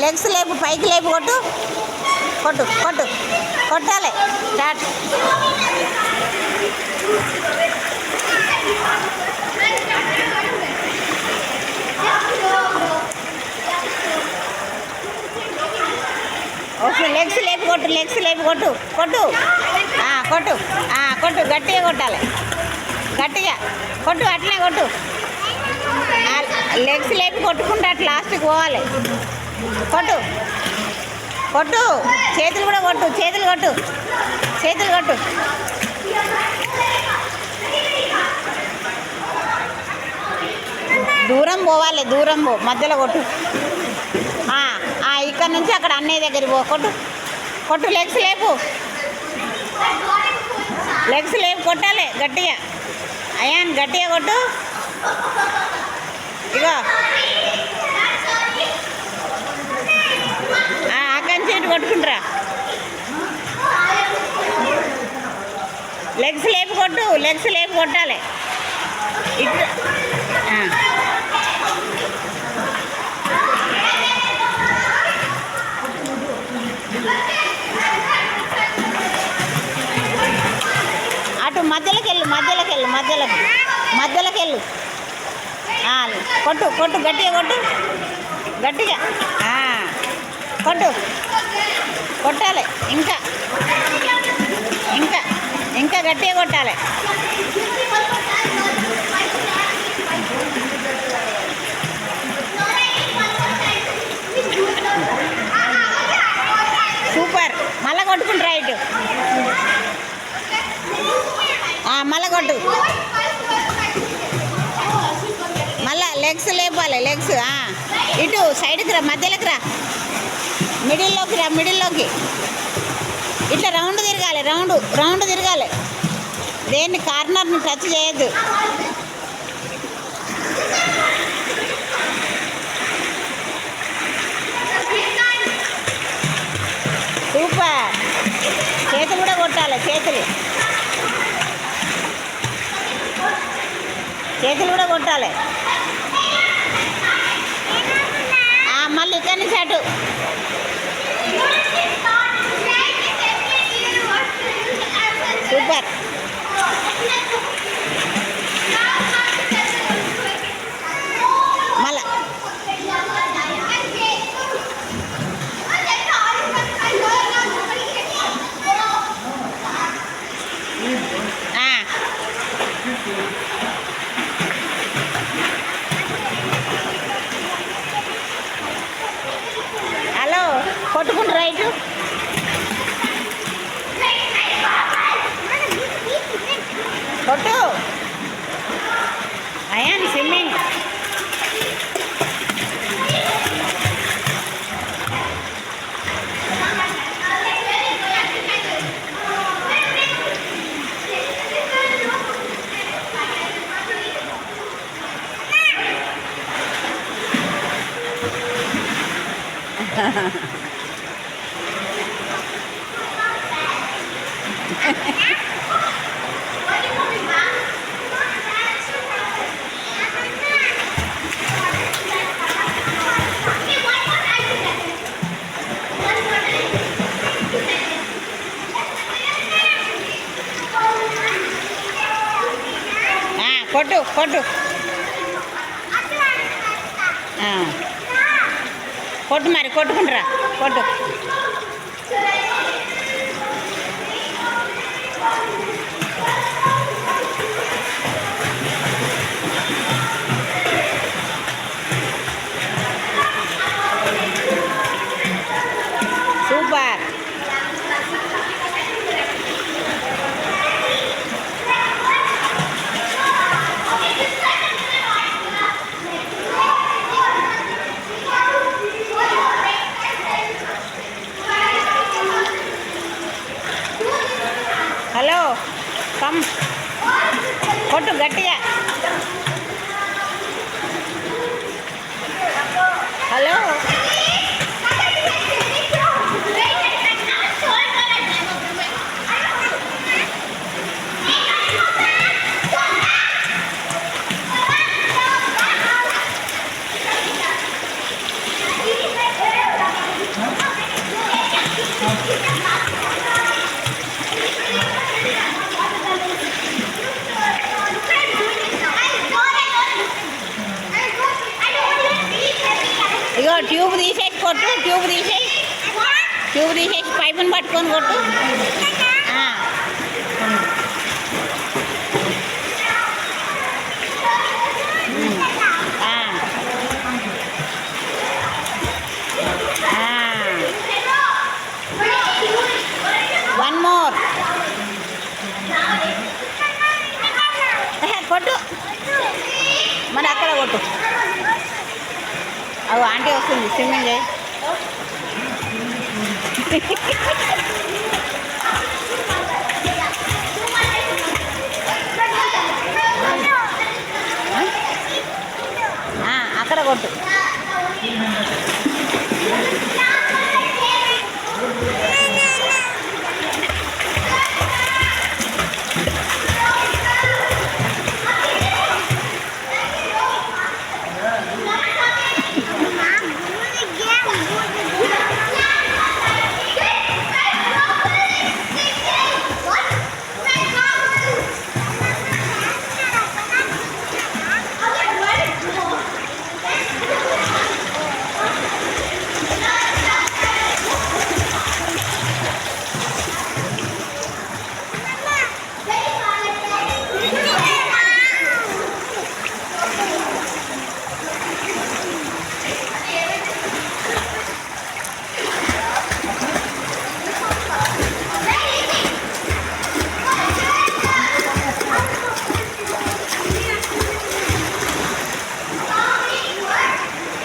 Legs లేపు, పైకి లేపు, కొట్టు కొట్టు కొట్టు, కొట్టాలి. స్టార్ట్. ఓకే, లెగ్స్ లేపు కొట్టు, లెగ్స్ లేపు కొట్టు, కొట్టు కొట్టు కొట్టు, గట్టిగా కొట్టాలి, గట్టిగా కొట్టు, అట్లనే కొట్టు. లెగ్స్ లేపి కొట్టుకుంటే అట్లా లాస్ట్కి పోవాలి. కొట్టు కొట్టు, చేతులు కూడా కొట్టు, చేతులు కొట్టు, చేతులు కొట్టు. దూరం పోవాలి, దూరం పో, మధ్యలో కొట్టు. ఇక్కడ నుంచి అక్కడ అన్నయ్య దగ్గర పో, కొట్టు కొట్టు, లెగ్స్ లేపు, లెగ్స్ లేపు, కొట్టాలి గట్టిగా. అయాన్ గట్టిగా కొట్టు. ఇగో అక్కడి నుంచి ఇటు కొట్టుకుంటారా. లెగ్స్ లేపు కొట్టు, లెగ్స్ లేపు కొట్టాలి. ఇటు అటు మధ్యలోకి వెళ్ళు, మధ్యలోకి వెళ్ళు, మధ్యలోకి వెళ్ళు. కొట్టు కొట్టు, గట్టిగా కొట్టు, గట్టిగా కొట్టు, కొట్టాలి. ఇంకా ఇంకా ఇంకా గట్టిగా కొట్టాలి. సూపర్. మళ్ళా కొట్టుకుంటారా ఇటు, మళ్ళా కొట్టు. మళ్ళా లెగ్స్ లేపాలి, లెగ్స్ ఇటు సైడ్కి రా, మధ్యలోకి రా, మిడిల్లోకి రా, మిడిల్లోకి. ఇట్లా రౌండ్ తిరగాలి, రౌండ్ తిరగాలి. దేన్ని కార్నర్ని టచ్ చేయొద్దు. సూపర్. చేతులు కూడా కొట్టాలి, చేతులు కూడా కొట్టాలి. మళ్ళీ ఇక్కడి నుంచి అటు. సూపర్. మళ్ళా హలో, కొట్టుకుంటారా ఇటు. కొట్టు. అయాన్ స్విమ్మింగ్. కొట్టు కొట్టు, కొట్టు మరి, కొట్టుకుంటారా, కొట్టు. సూపర్. ఇగో ట్యూబ్ తీసేసి కొట్టు, ట్యూబ్ తీసేసి పైపుని పట్టుకొని కొట్టు. ఆ. వన్ మోర్ కొట్టు, మరి అక్కడ కొట్టు. అవి ఆంటీ వస్తుంది, స్విమ్మింగ్ చేయి. అక్కడ కొట్టు.